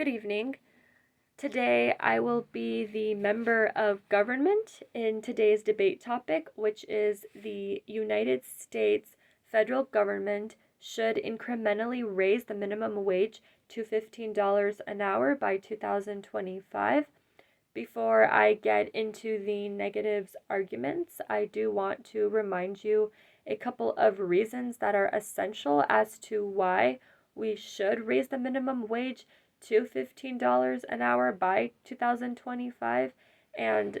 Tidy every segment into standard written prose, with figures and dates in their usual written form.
Good evening. Today I will be the member of government in today's debate topic, which is the United States federal government should incrementally raise the minimum wage to $15 an hour by 2025. Before I get into the negatives arguments, I do want to remind you a couple of reasons that are essential as to why we should raise the minimum wage to $15 an hour by 2025. And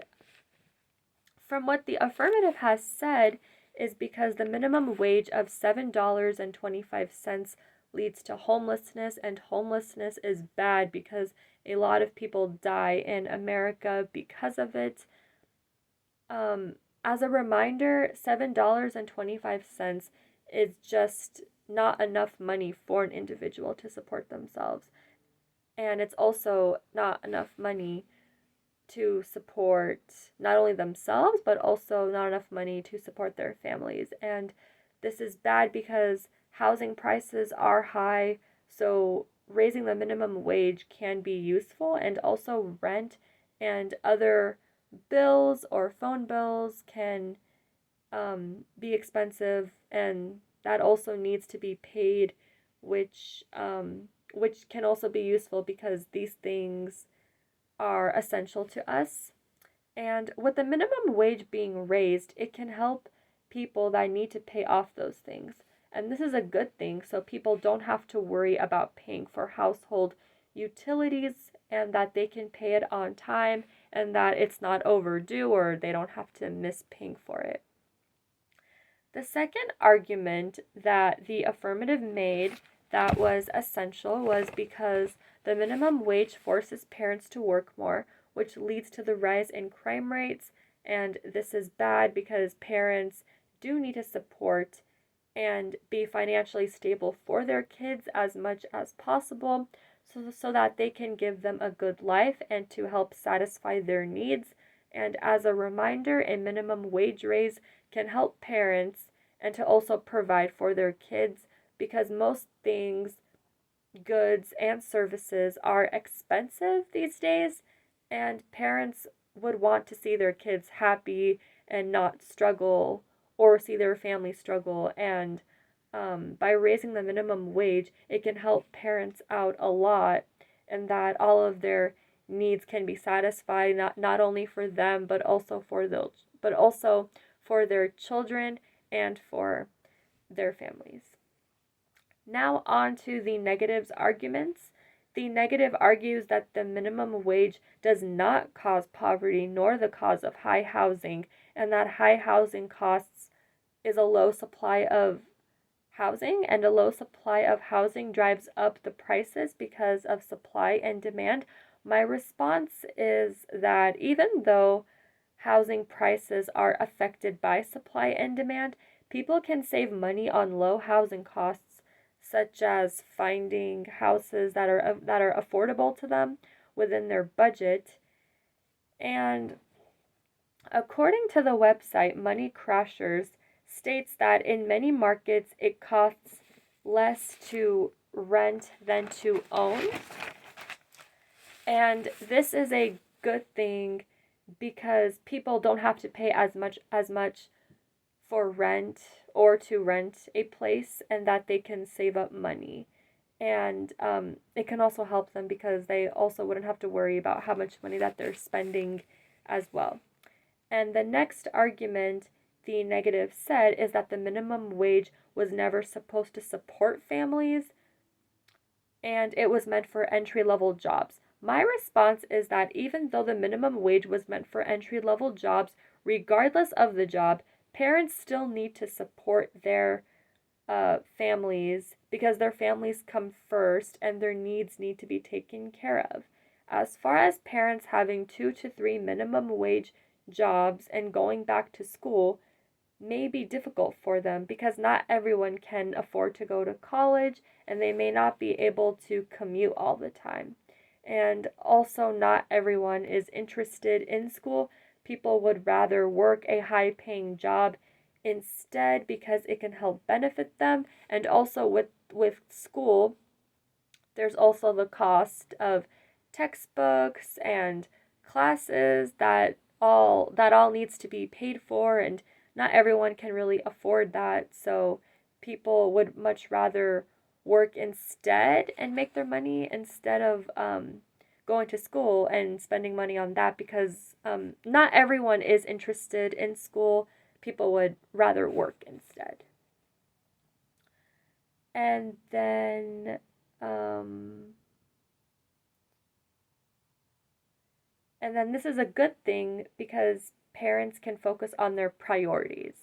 from what the affirmative has said, is because the minimum wage of $7.25 leads to homelessness, and homelessness is bad because a lot of people die in America because of it. As a reminder, $7.25 is just not enough money for an individual to support themselves. And it's also not enough money to support not only themselves, but also not enough money to support their families. And this is bad because housing prices are high, so raising the minimum wage can be useful, and also rent and other bills or phone bills can be expensive, and that also needs to be paid, which can also be useful because these things are essential to us. And with the minimum wage being raised, it can help people that need to pay off those things. And this is a good thing, so people don't have to worry about paying for household utilities, and that they can pay it on time, and that it's not overdue or they don't have to miss paying for it. The second argument that the affirmative made that was essential was because the minimum wage forces parents to work more, which leads to the rise in crime rates. And this is bad because parents do need to support and be financially stable for their kids as much as possible, so that they can give them a good life and to help satisfy their needs. And as a reminder, a minimum wage raise can help parents and to also provide for their kids, because most things, goods, and services are expensive these days, and parents would want to see their kids happy and not struggle, or see their family struggle. And by raising the minimum wage, it can help parents out a lot, and that all of their needs can be satisfied, not only for them but also for their children and for their families. Now on to the negatives arguments. The negative argues that the minimum wage does not cause poverty nor the cause of high housing, and that high housing costs is a low supply of housing, and a low supply of housing drives up the prices because of supply and demand. My response is that even though housing prices are affected by supply and demand, people can save money on low housing costs, such as finding houses that are affordable to them within their budget. And according to the website Money Crashers, states that in many markets it costs less to rent than to own. And this is a good thing because people don't have to pay as much for rent or to rent a place, and that they can save up money. And it can also help them because they also wouldn't have to worry about how much money that they're spending as well. And the next argument the negative said is that the minimum wage was never supposed to support families, and it was meant for entry-level jobs. My response is that even though the minimum wage was meant for entry-level jobs, regardless of the job, parents still need to support their families, because their families come first and their needs need to be taken care of. As far as parents having 2 to 3 minimum wage jobs and going back to school may be difficult for them, because not everyone can afford to go to college, and they may not be able to commute all the time. And also, not everyone is interested in school. People would rather work a high paying job instead because it can help benefit them. And also with school, There's also the cost of textbooks and classes that all needs to be paid for, and not everyone can really afford that. So people would much rather work instead and make their money instead of going to school and spending money on that, because not everyone is interested in school. People would rather work instead. And then um, And then this is a good thing because parents can focus on their priorities.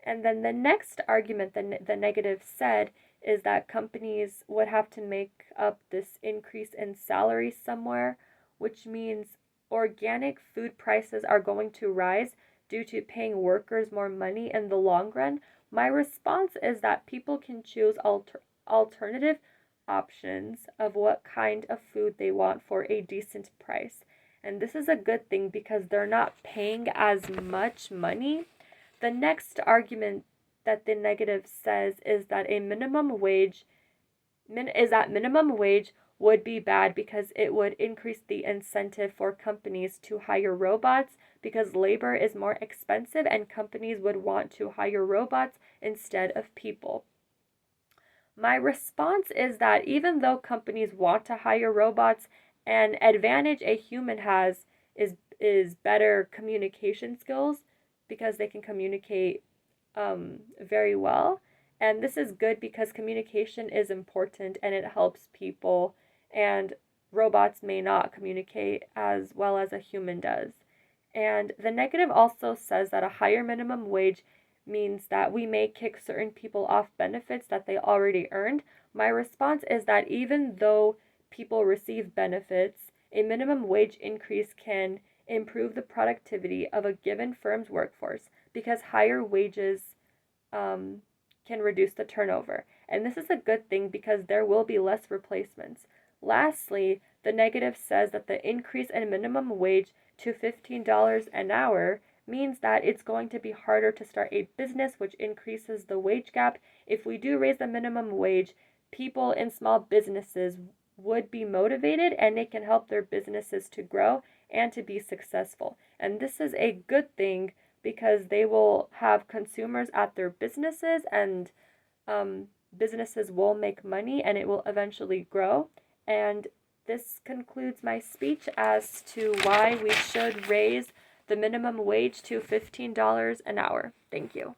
And then the next argument, the negative said, is that companies would have to make up this increase in salary somewhere, which means organic food prices are going to rise due to paying workers more money in the long run. My response is that people can choose alternative options of what kind of food they want for a decent price. And this is a good thing because they're not paying as much money. The next argument that the negative says is that minimum wage would be bad because it would increase the incentive for companies to hire robots, because labor is more expensive and companies would want to hire robots instead of people. My response is that even though companies want to hire robots, an advantage a human has is better communication skills, because they can communicate very well. And this is good because communication is important and it helps people, and robots may not communicate as well as a human does. And the negative also says that a higher minimum wage means that we may kick certain people off benefits that they already earned. My response is that even though people receive benefits, a minimum wage increase can improve the productivity of a given firm's workforce, because higher wages um, can reduce the turnover. And this is a good thing because there will be less replacements. Lastly, the negative says that the increase in minimum wage to $15 an hour means that it's going to be harder to start a business, which increases the wage gap. If we do raise the minimum wage, people in small businesses would be motivated and they can help their businesses to grow and to be successful. And this is a good thing because they will have consumers at their businesses, and businesses will make money and it will eventually grow. And this concludes my speech as to why we should raise the minimum wage to $15 an hour. Thank you.